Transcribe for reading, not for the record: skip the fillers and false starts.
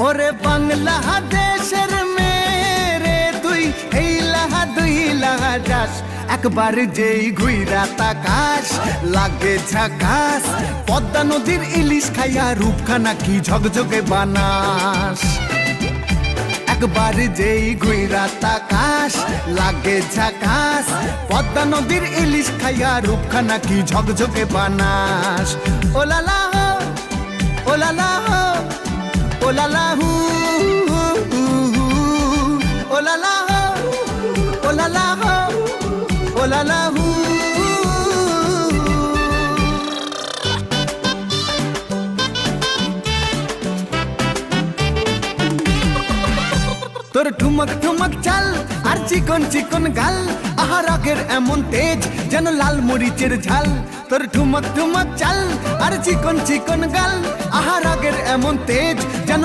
ওরে বাংলাদেশের মেরে তুই এই লাহা দুই লাহা যাস, একবার যেই ঘুইরা তাকাস লাগে ঝাকাস। পদ্মা নদীর ইলিশ খাইয়া রূপখানা কি ঝকঝকে বানাস। একবার যেই ঘুইরা তাকাস লাগে ঝাকাস। পদ্মা নদীর ইলিশ খাইয়া রূপখানা কি ঝকঝকে বানাস। ওলালা হো ওলালা হো ওলালা হু ওলালা হো ওলালা হো ওলালা হু। তোর ঠুমক ঠুমক চাল আর চিকন চিকন গাল, আহা রাগের এমন তেজ যেন লাল মরিচের ঝাল। তোর ঠুমক ঠুমক চাল আর চিকন চিকন গাল, আহা রাগের এমন তেজ যেন